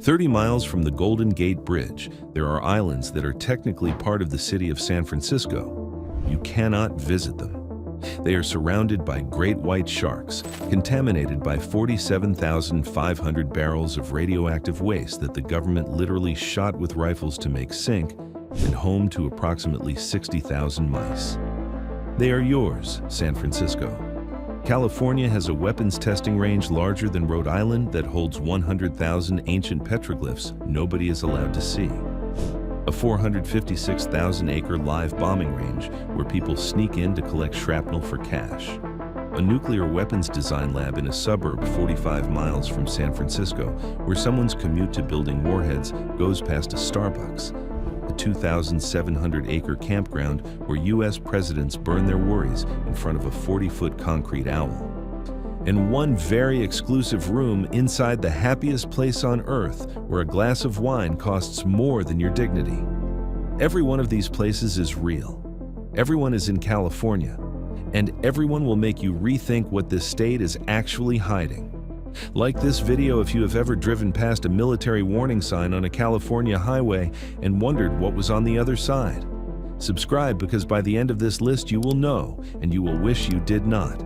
30 miles from the Golden Gate Bridge, there are islands that are technically part of the city of San Francisco. You cannot visit them. They are surrounded by great white sharks, contaminated by 47,500 barrels of radioactive waste that the government literally shot with rifles to make sink, and home to approximately 60,000 mice. They are yours, San Francisco. California has a weapons testing range larger than Rhode Island that holds 100,000 ancient petroglyphs nobody is allowed to see. A 456,000-acre live bombing range where people sneak in to collect shrapnel for cash. A nuclear weapons design lab in a suburb 45 miles from San Francisco where someone's commute to building warheads goes past a Starbucks. A 2,700-acre campground where U.S. presidents burn their worries in front of a 40-foot concrete owl. And one very exclusive room inside the happiest place on earth where a glass of wine costs more than your dignity. Every one of these places is real. Everyone is in California, and everyone will make you rethink what this state is actually hiding. Like this video if you have ever driven past a military warning sign on a California highway and wondered what was on the other side. Subscribe because by the end of this list you will know, and you will wish you did not.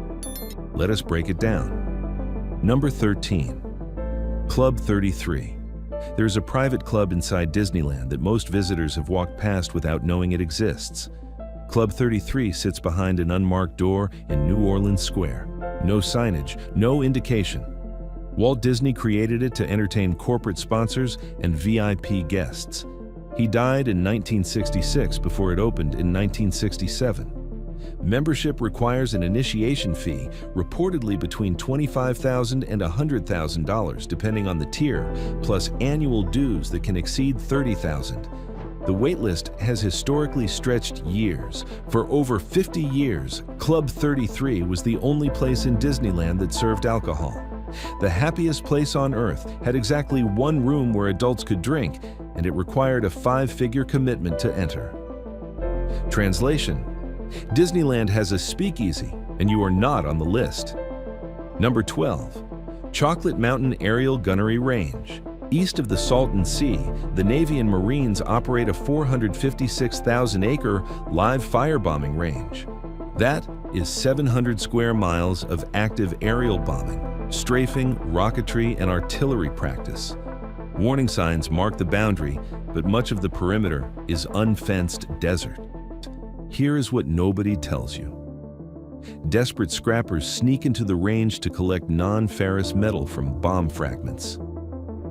Let us break it down. Number 13. Club 33. There's a private club inside Disneyland that most visitors have walked past without knowing it exists. Club 33 sits behind an unmarked door in New Orleans Square. No signage, no indication. Walt Disney created it to entertain corporate sponsors and VIP guests. He died in 1966 before it opened in 1967. Membership requires an initiation fee, reportedly between $25,000 and $100,000 depending on the tier, plus annual dues that can exceed $30,000. The waitlist has historically stretched years. For over 50 years, Club 33 was the only place in Disneyland that served alcohol. The happiest place on earth had exactly one room where adults could drink, and it required a 5-figure commitment to enter. Translation: Disneyland has a speakeasy, and you are not on the list. Number 12. Chocolate Mountain Aerial Gunnery Range. East of the Salton Sea, the Navy and Marines operate a 456,000-acre live firebombing range. That is 700 square miles of active aerial bombing, strafing, rocketry, and artillery practice. Warning signs mark the boundary, but much of the perimeter is unfenced desert. Here is what nobody tells you. Desperate scrappers sneak into the range to collect non-ferrous metal from bomb fragments.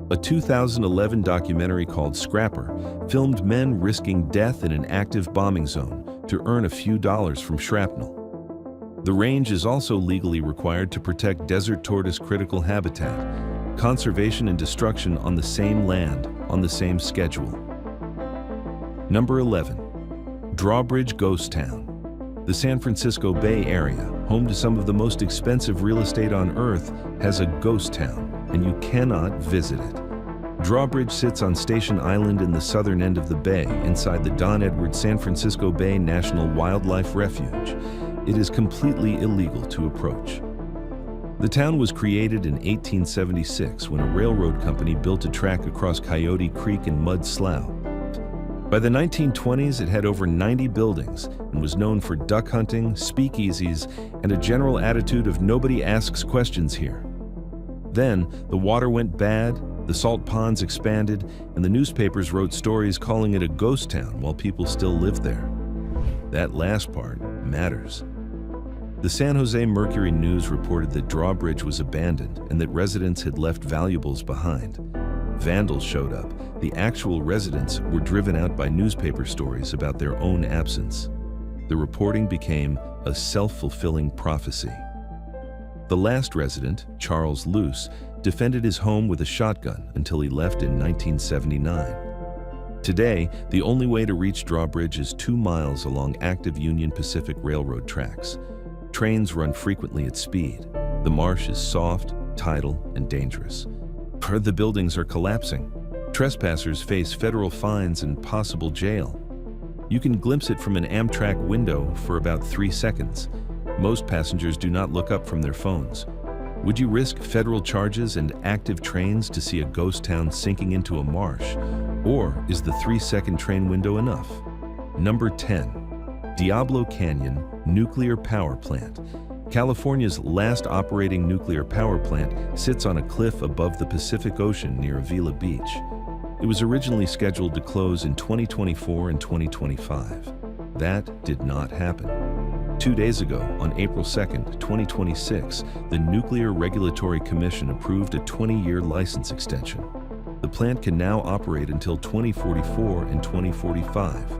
A 2011 documentary called Scrapper filmed men risking death in an active bombing zone to earn a few dollars from shrapnel. The range is also legally required to protect desert tortoise critical habitat, conservation and destruction on the same land, on the same schedule. Number 11. Drawbridge Ghost Town. The San Francisco Bay Area, home to some of the most expensive real estate on earth, has a ghost town, and you cannot visit it. Drawbridge sits on Station Island in the southern end of the bay, inside the Don Edward San Francisco Bay National Wildlife Refuge. It is completely illegal to approach. The town was created in 1876 when a railroad company built a track across Coyote Creek and Mud Slough. By the 1920s, it had over 90 buildings and was known for duck hunting, speakeasies, and a general attitude of nobody asks questions here. Then, the water went bad, the salt ponds expanded, and the newspapers wrote stories calling it a ghost town while people still lived there. That last part matters. The San Jose Mercury News reported that Drawbridge was abandoned and that residents had left valuables behind. Vandals showed up. The actual residents were driven out by newspaper stories about their own absence. The reporting became a self-fulfilling prophecy. The last resident, Charles Luce, defended his home with a shotgun until he left in 1979. Today, the only way to reach Drawbridge is 2 miles along active Union Pacific Railroad tracks. Trains run frequently at speed. The marsh is soft, tidal, and dangerous. The buildings are collapsing. Trespassers face federal fines and possible jail. You can glimpse it from an Amtrak window for about 3 seconds. Most passengers do not look up from their phones. Would you risk federal charges and active trains to see a ghost town sinking into a marsh? Or is the 3-second train window enough? Number 10. Diablo Canyon Nuclear Power Plant. California's last operating nuclear power plant sits on a cliff above the Pacific Ocean near Avila Beach. It was originally scheduled to close in 2024 and 2025. That did not happen. 2 days ago, on April 2, 2026, the Nuclear Regulatory Commission approved a 20-year license extension. The plant can now operate until 2044 and 2045.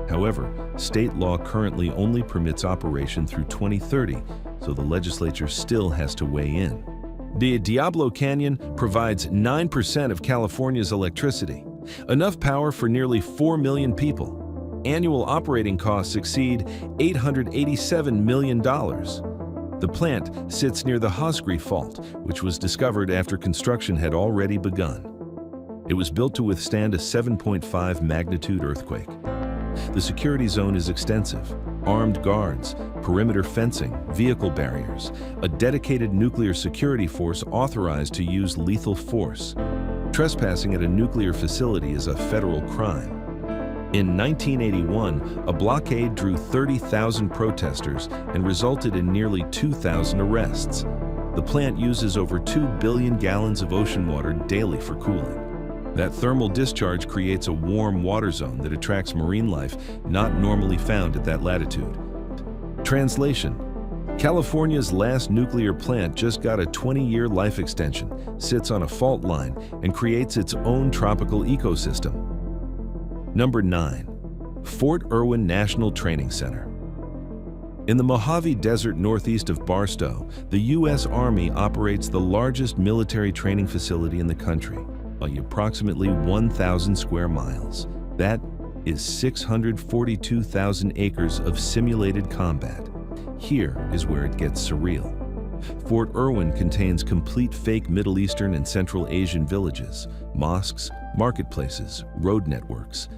However, state law currently only permits operation through 2030, so the legislature still has to weigh in. The Diablo Canyon provides 9% of California's electricity, enough power for nearly 4 million people. Annual operating costs exceed $887 million. The plant sits near the Hosgri Fault, which was discovered after construction had already begun. It was built to withstand a 7.5 magnitude earthquake. The security zone is extensive: armed guards, perimeter fencing, vehicle barriers, a dedicated nuclear security force authorized to use lethal force. Trespassing at a nuclear facility is a federal crime. In 1981, a blockade drew 30,000 protesters and resulted in nearly 2,000 arrests. The plant uses over 2 billion gallons of ocean water daily for cooling. That thermal discharge creates a warm water zone that attracts marine life not normally found at that latitude. Translation: California's last nuclear plant just got a 20-year life extension, sits on a fault line, and creates its own tropical ecosystem. Number 9. Fort Irwin National Training Center. In the Mojave Desert northeast of Barstow, the U.S. Army operates the largest military training facility in the country, by approximately 1,000 square miles. That is 642,000 acres of simulated combat. Here is where it gets surreal. Fort Irwin contains complete fake Middle Eastern and Central Asian villages, mosques, marketplaces, road networks.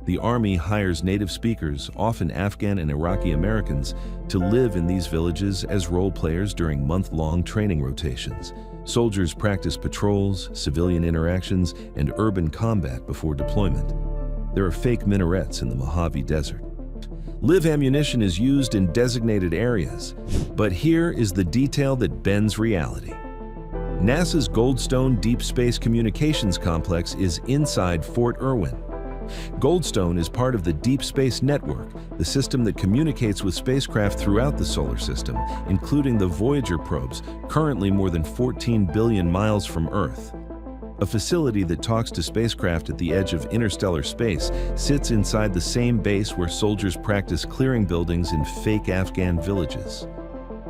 The Army hires native speakers, often Afghan and Iraqi Americans, to live in these villages as role players during month-long training rotations. Soldiers practice patrols, civilian interactions, and urban combat before deployment. There are fake minarets in the Mojave Desert. Live ammunition is used in designated areas, but here is the detail that bends reality. NASA's Goldstone Deep Space Communications Complex is inside Fort Irwin. Goldstone is part of the Deep Space Network, the system that communicates with spacecraft throughout the solar system, including the Voyager probes, currently more than 14 billion miles from Earth. A facility that talks to spacecraft at the edge of interstellar space sits inside the same base where soldiers practice clearing buildings in fake Afghan villages.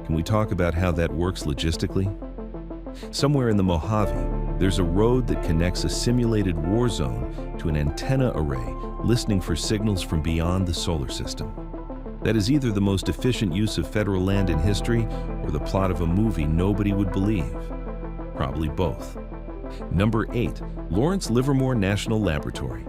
Can we talk about how that works logistically? Somewhere in the Mojave, there's a road that connects a simulated war zone to an antenna array listening for signals from beyond the solar system. That is either the most efficient use of federal land in history or the plot of a movie nobody would believe. Probably both. Number 8. Lawrence Livermore National Laboratory.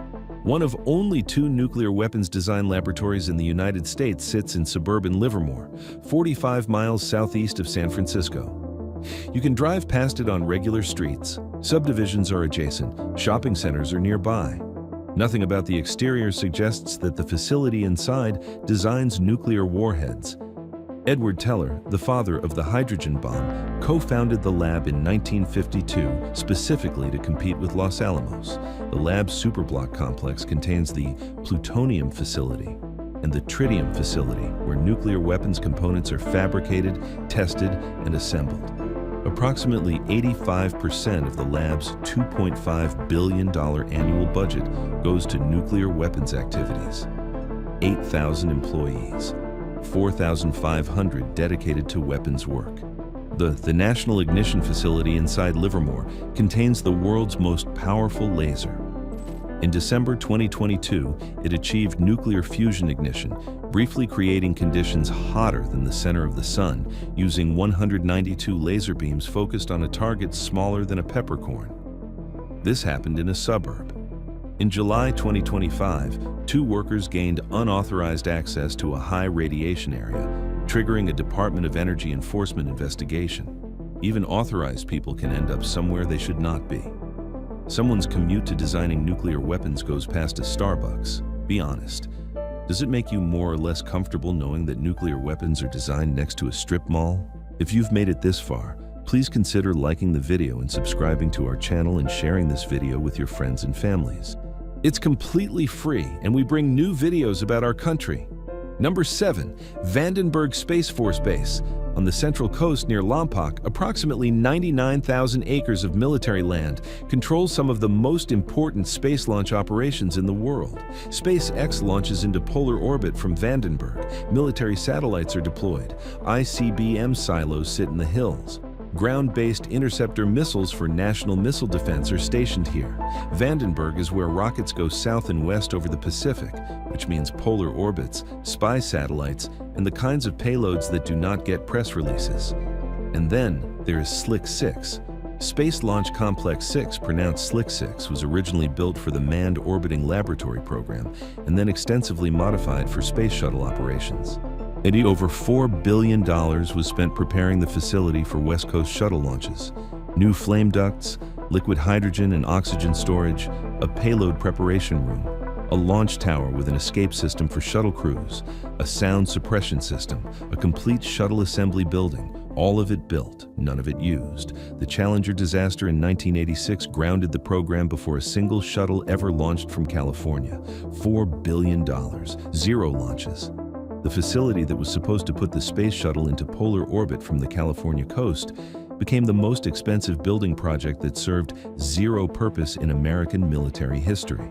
One of only 2 nuclear weapons design laboratories in the United States sits in suburban Livermore, 45 miles southeast of San Francisco. You can drive past it on regular streets. Subdivisions are adjacent, shopping centers are nearby. Nothing about the exterior suggests that the facility inside designs nuclear warheads. Edward Teller, the father of the hydrogen bomb, co-founded the lab in 1952 specifically to compete with Los Alamos. The lab's superblock complex contains the plutonium facility and the tritium facility, where nuclear weapons components are fabricated, tested, and assembled. Approximately 85% of the lab's $2.5 billion annual budget goes to nuclear weapons activities. 8,000 employees, 4,500 dedicated to weapons work. The National Ignition Facility inside Livermore contains the world's most powerful laser. In December 2022, it achieved nuclear fusion ignition, briefly creating conditions hotter than the center of the sun, using 192 laser beams focused on a target smaller than a peppercorn. This happened in a suburb. In July 2025, 2 workers gained unauthorized access to a high radiation area, triggering a Department of Energy enforcement investigation. Even authorized people can end up somewhere they should not be. Someone's commute to designing nuclear weapons goes past a Starbucks. Be honest. Does it make you more or less comfortable knowing that nuclear weapons are designed next to a strip mall? If you've made it this far, please consider liking the video and subscribing to our channel and sharing this video with your friends and families. It's completely free, and we bring new videos about our country. Number 7. Vandenberg Space Force Base. On the central coast near Lompoc, approximately 99,000 acres of military land controls some of the most important space launch operations in the world. SpaceX launches into polar orbit from Vandenberg. Military satellites are deployed. ICBM silos sit in the hills. Ground-based interceptor missiles for national missile defense are stationed here. Vandenberg is where rockets go south and west over the Pacific, which means polar orbits, spy satellites, and the kinds of payloads that do not get press releases. And then there is Slick 6. Space Launch Complex 6, pronounced Slick 6, was originally built for the Manned Orbiting Laboratory program and then extensively modified for space shuttle operations. Over $4 billion was spent preparing the facility for West Coast shuttle launches. New flame ducts, liquid hydrogen and oxygen storage, a payload preparation room, a launch tower with an escape system for shuttle crews, a sound suppression system, a complete shuttle assembly building, all of it built, none of it used. The Challenger disaster in 1986 grounded the program before a single shuttle ever launched from California. $4 billion, 0 launches. The facility that was supposed to put the space shuttle into polar orbit from the California coast became the most expensive building project that served zero purpose in American military history.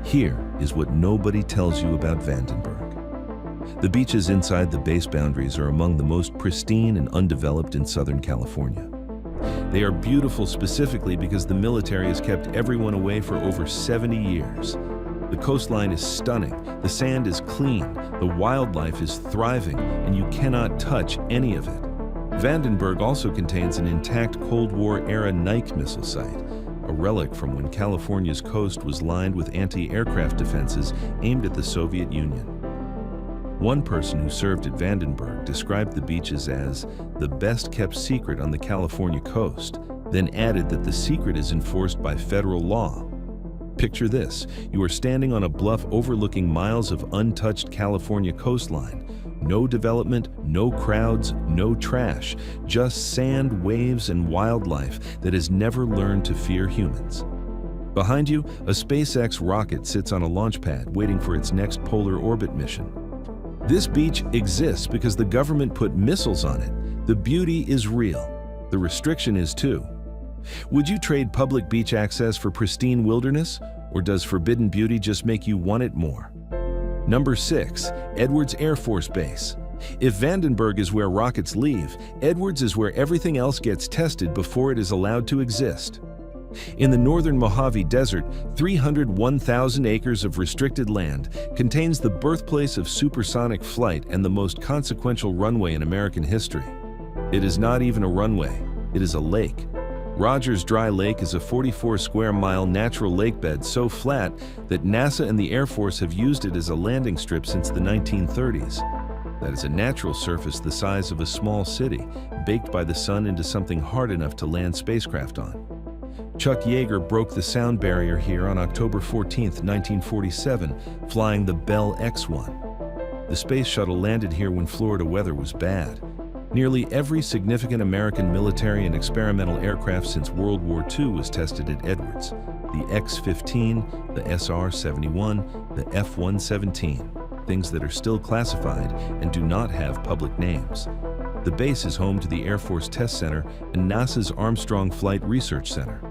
Here is what nobody tells you about Vandenberg. The beaches inside the base boundaries are among the most pristine and undeveloped in Southern California. They are beautiful specifically because the military has kept everyone away for over 70 years. The coastline is stunning, the sand is clean, the wildlife is thriving, and you cannot touch any of it. Vandenberg also contains an intact Cold War-era Nike missile site, a relic from when California's coast was lined with anti-aircraft defenses aimed at the Soviet Union. One person who served at Vandenberg described the beaches as the best-kept secret on the California coast, then added that the secret is enforced by federal law. Picture this, you are standing on a bluff overlooking miles of untouched California coastline. No development, no crowds, no trash, just sand, waves, and wildlife that has never learned to fear humans. Behind you, a SpaceX rocket sits on a launch pad waiting for its next polar orbit mission. This beach exists because the government put missiles on it. The beauty is real. The restriction is too. Would you trade public beach access for pristine wilderness, or does forbidden beauty just make you want it more? Number 6. Edwards Air Force Base. If Vandenberg is where rockets leave, Edwards is where everything else gets tested before it is allowed to exist. In the northern Mojave Desert, 301,000 acres of restricted land contains the birthplace of supersonic flight and the most consequential runway in American history. It is not even a runway, it is a lake. Rogers Dry Lake is a 44-square-mile natural lakebed so flat that NASA and the Air Force have used it as a landing strip since the 1930s. That is a natural surface the size of a small city, baked by the sun into something hard enough to land spacecraft on. Chuck Yeager broke the sound barrier here on October 14, 1947, flying the Bell X-1. The space shuttle landed here when Florida weather was bad. Nearly every significant American military and experimental aircraft since World War II was tested at Edwards. The X-15, the SR-71, the F-117, things that are still classified and do not have public names. The base is home to the Air Force Test Center and NASA's Armstrong Flight Research Center.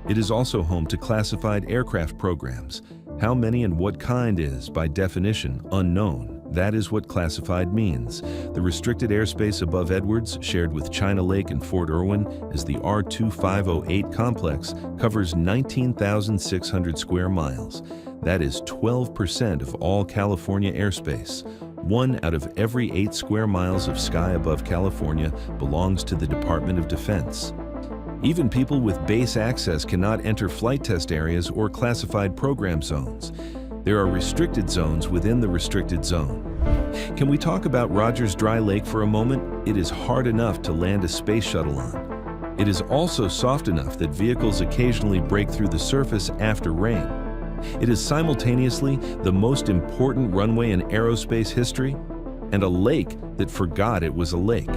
It is also home to classified aircraft programs. How many and what kind is, by definition, unknown. That is what classified means. The restricted airspace above Edwards, shared with China Lake and Fort Irwin, as the R-2508 complex, covers 19,600 square miles. That is 12% of all California airspace. 1 out of every 8 square miles of sky above California belongs to the Department of Defense. Even people with base access cannot enter flight test areas or classified program zones. There are restricted zones within the restricted zone. Can we talk about Rogers Dry Lake for a moment? It is hard enough to land a space shuttle on. It is also soft enough that vehicles occasionally break through the surface after rain. It is simultaneously the most important runway in aerospace history and a lake that forgot it was a lake.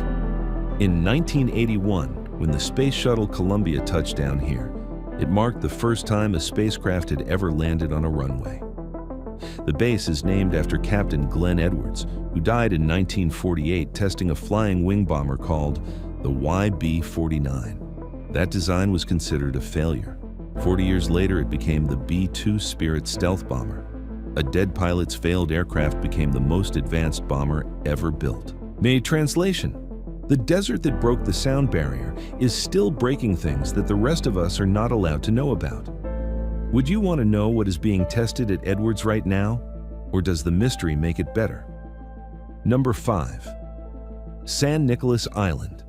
In 1981, when the Space Shuttle Columbia touched down here, it marked the first time a spacecraft had ever landed on a runway. The base is named after Captain Glenn Edwards, who died in 1948 testing a flying wing bomber called the YB-49. That design was considered a failure. 40 years later, it became the B-2 Spirit stealth bomber. A dead pilot's failed aircraft became the most advanced bomber ever built. Translation: the desert that broke the sound barrier is still breaking things that the rest of us are not allowed to know about. Would you want to know what is being tested at Edwards right now? Or does the mystery make it better? Number 5. San Nicolas Island.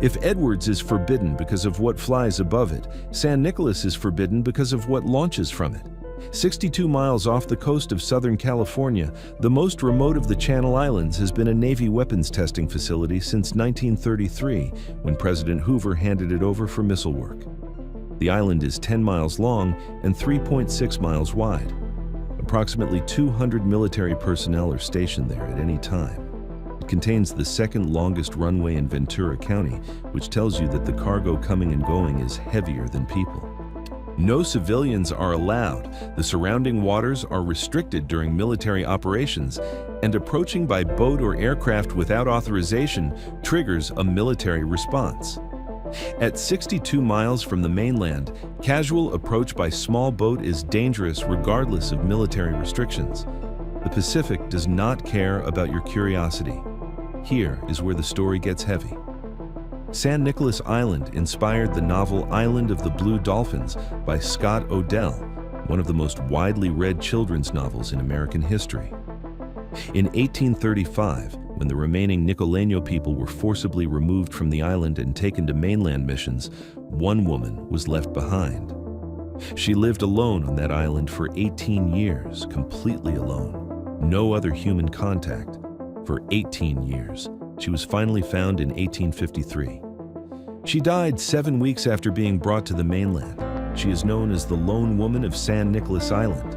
If Edwards is forbidden because of what flies above it, San Nicolas is forbidden because of what launches from it. 62 miles off the coast of Southern California, the most remote of the Channel Islands has been a Navy weapons testing facility since 1933, when President Hoover handed it over for missile work. The island is 10 miles long and 3.6 miles wide. Approximately 200 military personnel are stationed there at any time. It contains the second longest runway in Ventura County, which tells you that the cargo coming and going is heavier than people. No civilians are allowed. The surrounding waters are restricted during military operations, and approaching by boat or aircraft without authorization triggers a military response. At 62 miles from the mainland, casual approach by small boat is dangerous regardless of military restrictions. The Pacific does not care about your curiosity. Here is where the story gets heavy. San Nicolas Island inspired the novel Island of the Blue Dolphins by Scott Odell, one of the most widely read children's novels in American history. In 1835, when the remaining Nicoleño people were forcibly removed from the island and taken to mainland missions, one woman was left behind. She lived alone on that island for 18 years, completely alone. No other human contact. For 18 years. She was finally found in 1853. She died 7 weeks after being brought to the mainland. She is known as the Lone Woman of San Nicolas Island.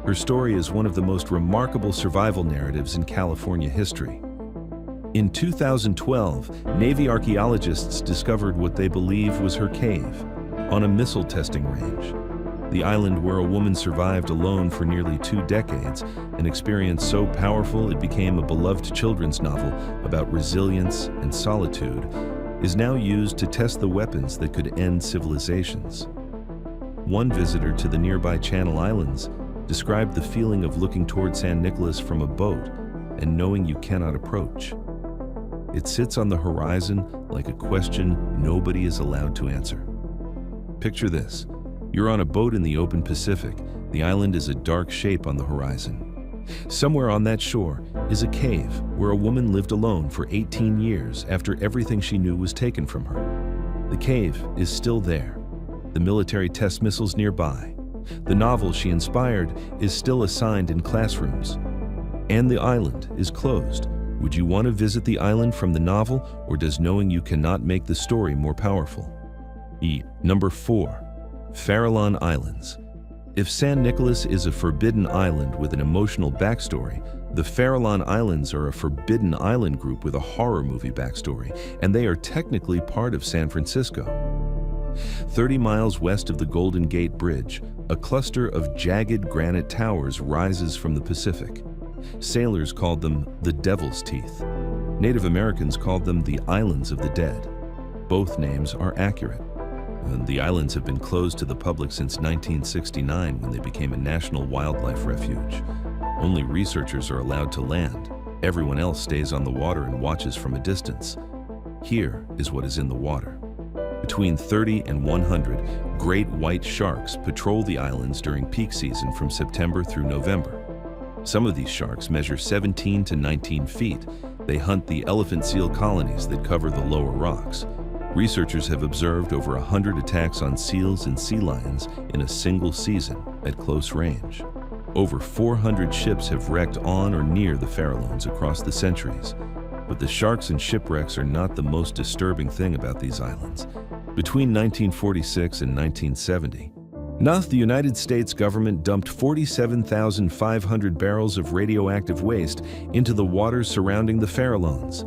Her story is one of the most remarkable survival narratives in California history. In 2012, Navy archaeologists discovered what they believe was her cave on a missile testing range. The island where a woman survived alone for nearly 2 decades, an experience so powerful it became a beloved children's novel about resilience and solitude, is now used to test the weapons that could end civilizations. One visitor to the nearby Channel Islands described the feeling of looking toward San Nicolas from a boat and knowing you cannot approach. It sits on the horizon like a question nobody is allowed to answer. Picture this. You're on a boat in the open Pacific. The island is a dark shape on the horizon. Somewhere on that shore is a cave where a woman lived alone for 18 years after everything she knew was taken from her. The cave is still there. The military test missiles nearby. The novel she inspired is still assigned in classrooms. And the island is closed. Would you want to visit the island from the novel, or does knowing you cannot make the story more powerful? Number 4. Farallon Islands. If San Nicolas is a forbidden island with an emotional backstory, the Farallon Islands are a forbidden island group with a horror movie backstory, and they are technically part of San Francisco. 30 miles west of the Golden Gate Bridge, a cluster of jagged granite towers rises from the Pacific. Sailors called them the Devil's Teeth. Native Americans called them the Islands of the Dead. Both names are accurate. The islands have been closed to the public since 1969 when they became a national wildlife refuge. Only researchers are allowed to land. Everyone else stays on the water and watches from a distance. Here is what is in the water. Between 30 and 100 great white sharks patrol the islands during peak season from September through November. Some of these sharks measure 17 to 19 feet. They hunt the elephant seal colonies that cover the lower rocks. Researchers have observed over 100 attacks on seals and sea lions in a single season at close range. Over 400 ships have wrecked on or near the Farallones across the centuries. But the sharks and shipwrecks are not the most disturbing thing about these islands. Between 1946 and 1970, the United States government dumped 47,500 barrels of radioactive waste into the waters surrounding the Farallones.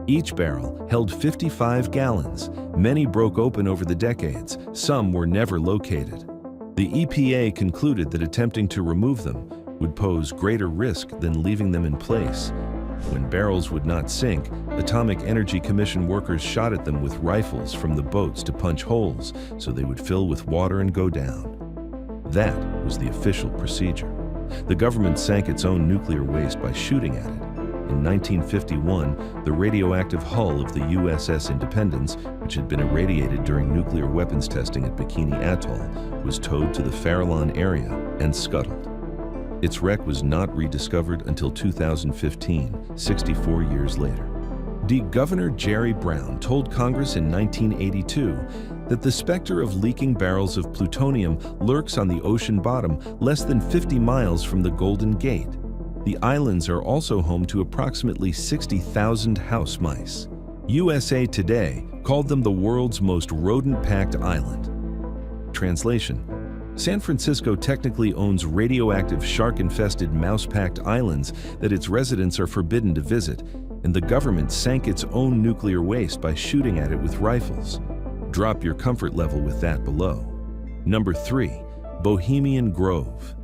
Each barrel held 55 gallons. Many broke open over the decades. Some were never located. The EPA concluded that attempting to remove them would pose greater risk than leaving them in place. When barrels would not sink, Atomic Energy Commission workers shot at them with rifles from the boats to punch holes so they would fill with water and go down. That was the official procedure. The government sank its own nuclear waste by shooting at it. In 1951, the radioactive hull of the USS Independence, which had been irradiated during nuclear weapons testing at Bikini Atoll, was towed to the Farallon area and scuttled. Its wreck was not rediscovered until 2015, 64 years later. Governor Jerry Brown told Congress in 1982 that the specter of leaking barrels of plutonium lurks on the ocean bottom less than 50 miles from the Golden Gate. The islands are also home to approximately 60,000 house mice. USA Today called them the world's most rodent-packed island. Translation: San Francisco technically owns radioactive shark-infested mouse-packed islands that its residents are forbidden to visit, and the government sank its own nuclear waste by shooting at it with rifles. Drop your comfort level with that below. Number 3. Bohemian Grove.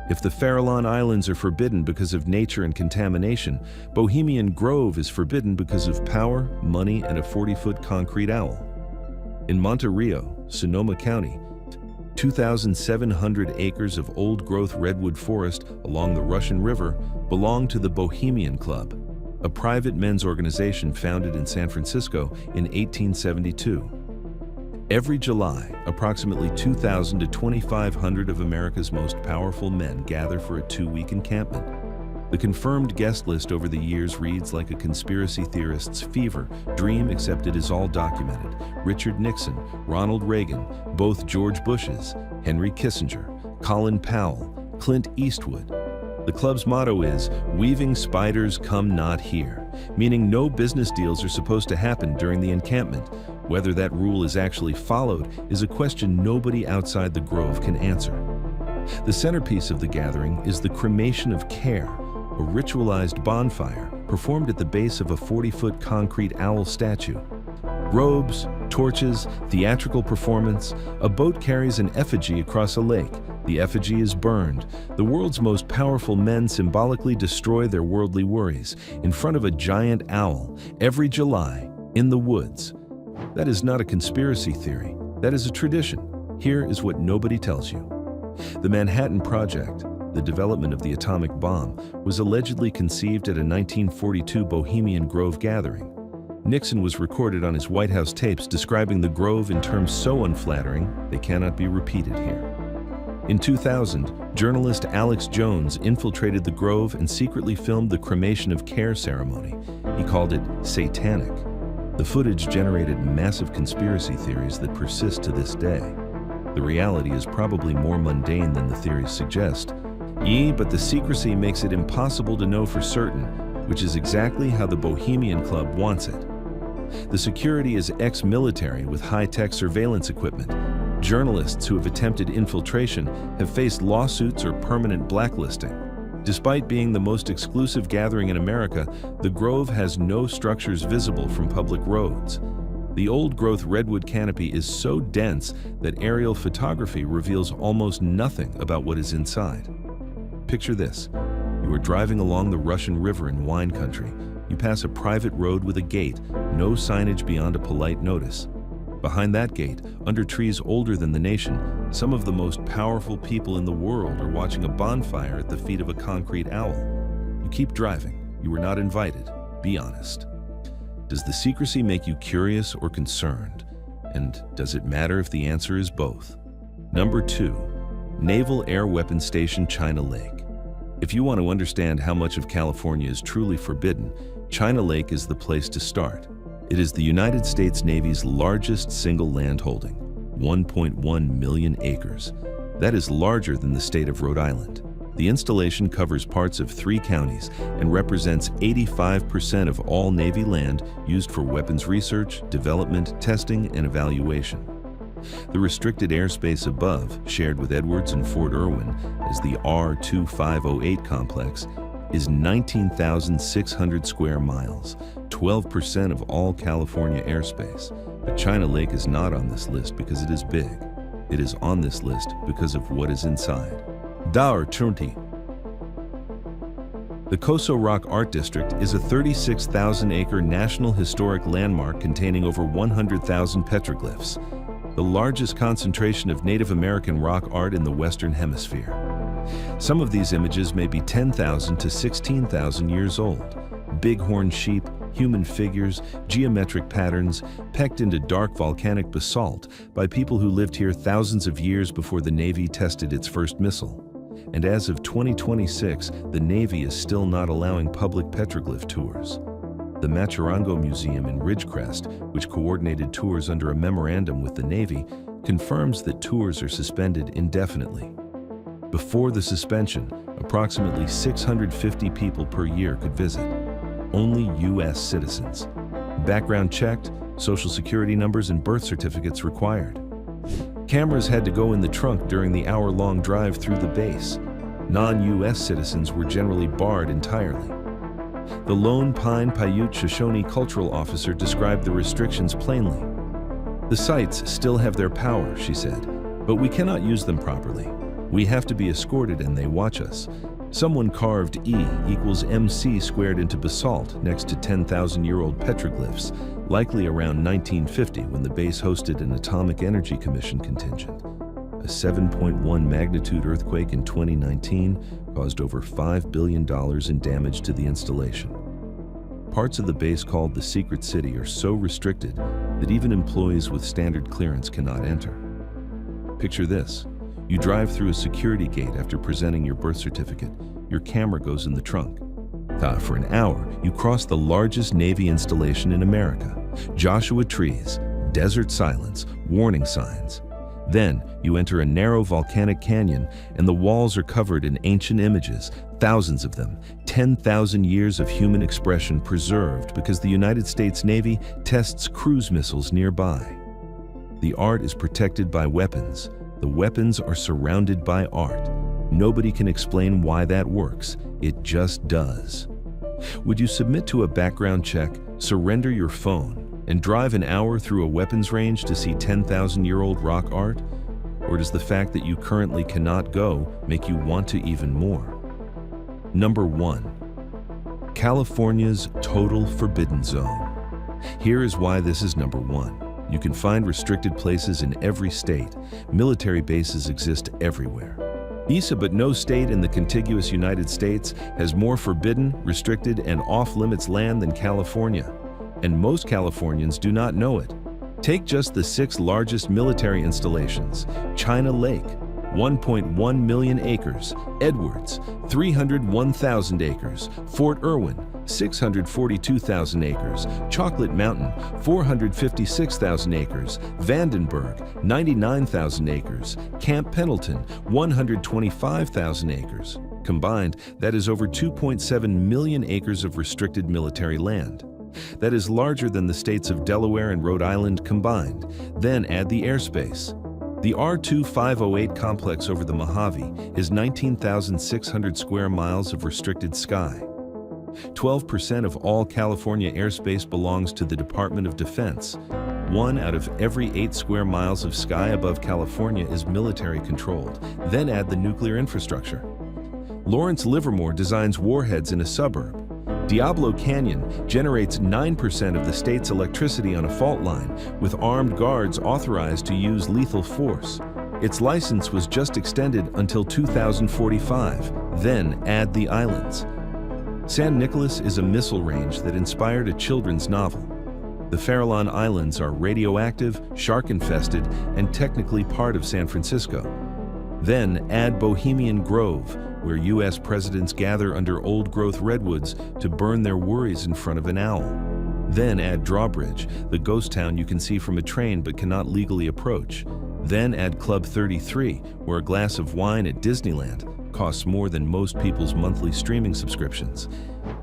If the Farallon Islands are forbidden because of nature and contamination, Bohemian Grove is forbidden because of power, money, and a 40-foot concrete owl. In Monte Rio, Sonoma County, 2,700 acres of old-growth redwood forest along the Russian River belong to the Bohemian Club, a private men's organization founded in San Francisco in 1872. Every July, approximately 2,000 to 2,500 of America's most powerful men gather for a 2-week encampment. The confirmed guest list over the years reads like a conspiracy theorist's fever dream, except it is all documented. Richard Nixon, Ronald Reagan, both George Bushes, Henry Kissinger, Colin Powell, Clint Eastwood. The club's motto is, "Weaving spiders come not here," meaning no business deals are supposed to happen during the encampment. Whether that rule is actually followed is a question nobody outside the Grove can answer. The centerpiece of the gathering is the cremation of care, a ritualized bonfire performed at the base of a 40-foot concrete owl statue. Robes, torches, theatrical performance, a boat carries an effigy across a lake. The effigy is burned. The world's most powerful men symbolically destroy their worldly worries in front of a giant owl every July in the woods. That is not a conspiracy theory. That is a tradition. Here is what nobody tells you. The Manhattan Project, the development of the atomic bomb, was allegedly conceived at a 1942 Bohemian Grove gathering. Nixon was recorded on his White House tapes describing the Grove in terms so unflattering they cannot be repeated here. In 2000, journalist Alex Jones infiltrated the Grove and secretly filmed the cremation of care ceremony. He called it satanic. The footage generated massive conspiracy theories that persist to this day. The reality is probably more mundane than the theories suggest. But the secrecy makes it impossible to know for certain, which is exactly how the Bohemian Club wants it. The security is ex-military with high-tech surveillance equipment. Journalists who have attempted infiltration have faced lawsuits or permanent blacklisting. Despite being the most exclusive gathering in America, the Grove has no structures visible from public roads. The old-growth redwood canopy is so dense that aerial photography reveals almost nothing about what is inside. Picture this. You are driving along the Russian River in wine country. You pass a private road with a gate, no signage beyond a polite notice. Behind that gate, under trees older than the nation, some of the most powerful people in the world are watching a bonfire at the feet of a concrete owl. You keep driving. You were not invited. Be honest. Does the secrecy make you curious or concerned? And does it matter if the answer is both? Number 2. Naval Air Weapons Station, China Lake. If you want to understand how much of California is truly forbidden, China Lake is the place to start. It is the United States Navy's largest single land holding, 1.1 million acres. That is larger than the state of Rhode Island. The installation covers parts of 3 counties and represents 85% of all Navy land used for weapons research, development, testing, and evaluation. The restricted airspace above, shared with Edwards and Fort Irwin as the R-2508 complex, is 19,600 square miles, 12% of all California airspace. But China Lake is not on this list because it is big. It is on this list because of what is inside. Drawbridge. The Koso Rock Art District is a 36,000-acre National Historic Landmark containing over 100,000 petroglyphs, the largest concentration of Native American rock art in the Western Hemisphere. Some of these images may be 10,000 to 16,000 years old. Bighorn sheep, human figures, geometric patterns, pecked into dark volcanic basalt by people who lived here thousands of years before the Navy tested its first missile. And as of 2026, the Navy is still not allowing public petroglyph tours. The Machurango Museum in Ridgecrest, which coordinated tours under a memorandum with the Navy, confirms that tours are suspended indefinitely. Before the suspension, approximately 650 people per year could visit. Only U.S. citizens. Background checked, social security numbers and birth certificates required. Cameras had to go in the trunk during the hour-long drive through the base. Non-U.S. citizens were generally barred entirely. The Lone Pine Paiute Shoshone cultural officer described the restrictions plainly. "The sites still have their power," she said, "but we cannot use them properly. We have to be escorted and they watch us." Someone carved E equals MC squared into basalt next to 10,000-year-old petroglyphs, likely around 1950 when the base hosted an Atomic Energy Commission contingent. A 7.1 magnitude earthquake in 2019 caused over $5 billion in damage to the installation. Parts of the base called the Secret City are so restricted that even employees with standard clearance cannot enter. Picture this. You drive through a security gate after presenting your birth certificate. Your camera goes in the trunk. For an hour, you cross the largest Navy installation in America. Joshua trees, desert silence, warning signs. Then, you enter a narrow volcanic canyon and the walls are covered in ancient images, thousands of them, 10,000 years of human expression preserved because the United States Navy tests cruise missiles nearby. The art is protected by weapons. The weapons are surrounded by art. Nobody can explain why that works. It just does. Would you submit to a background check, surrender your phone, and drive an hour through a weapons range to see 10,000-year-old rock art? Or does the fact that you currently cannot go make you want to even more? Number 1. California's total forbidden zone. Here is why this is number 1. You can find restricted places in every state. Military bases exist everywhere. But no state in the contiguous United States has more forbidden, restricted, and off-limits land than California. And most Californians do not know it. Take just the 6 largest military installations. China Lake, 1.1 million acres. Edwards, 301,000 acres. Fort Irwin, 642,000 acres. Chocolate Mountain, 456,000 acres. Vandenberg, 99,000 acres. Camp Pendleton, 125,000 acres. Combined, that is over 2.7 million acres of restricted military land. That is larger than the states of Delaware and Rhode Island combined. Then add the airspace. The R-2508 complex over the Mojave is 19,600 square miles of restricted sky. 12% of all California airspace belongs to the Department of Defense. 1 out of every 8 square miles of sky above California is military controlled. Then add the nuclear infrastructure. Lawrence Livermore designs warheads in a suburb. Diablo Canyon generates 9% of the state's electricity on a fault line, with armed guards authorized to use lethal force. Its license was just extended until 2045. Then add the islands. San Nicolas is a missile range that inspired a children's novel. The Farallon Islands are radioactive, shark-infested, and technically part of San Francisco. Then add Bohemian Grove, where U.S. presidents gather under old-growth redwoods to burn their worries in front of an owl. Then add Drawbridge, the ghost town you can see from a train but cannot legally approach. Then add Club 33, where a glass of wine at Disneyland costs more than most people's monthly streaming subscriptions.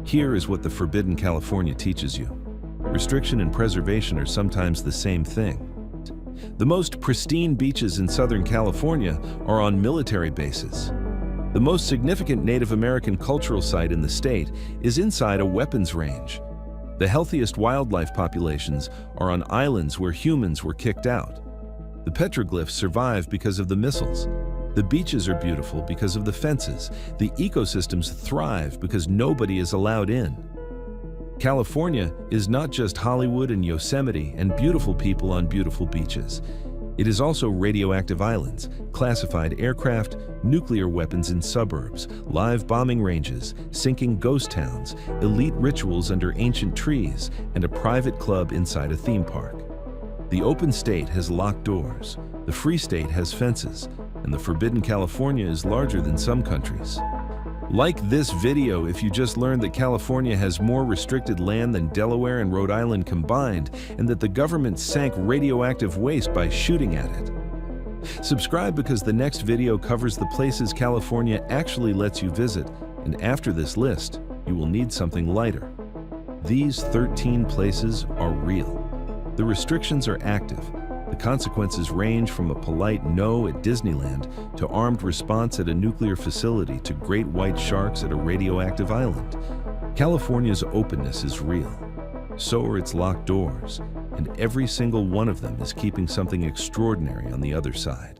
Here is what the Forbidden California teaches you. Restriction and preservation are sometimes the same thing. The most pristine beaches in Southern California are on military bases. The most significant Native American cultural site in the state is inside a weapons range. The healthiest wildlife populations are on islands where humans were kicked out. The petroglyphs survive because of the missiles. The beaches are beautiful because of the fences. The ecosystems thrive because nobody is allowed in. California is not just Hollywood and Yosemite and beautiful people on beautiful beaches. It is also radioactive islands, classified aircraft, nuclear weapons in suburbs, live bombing ranges, sinking ghost towns, elite rituals under ancient trees, and a private club inside a theme park. The open state has locked doors, the free state has fences, and the Forbidden California is larger than some countries. Like this video if you just learned that California has more restricted land than Delaware and Rhode Island combined, and that the government sank radioactive waste by shooting at it. Subscribe because the next video covers the places California actually lets you visit, and after this list, you will need something lighter. These 13 places are real. The restrictions are active. The consequences range from a polite no at Disneyland to armed response at a nuclear facility to great white sharks at a radioactive island. California's openness is real. So are its locked doors, and every single one of them is keeping something extraordinary on the other side.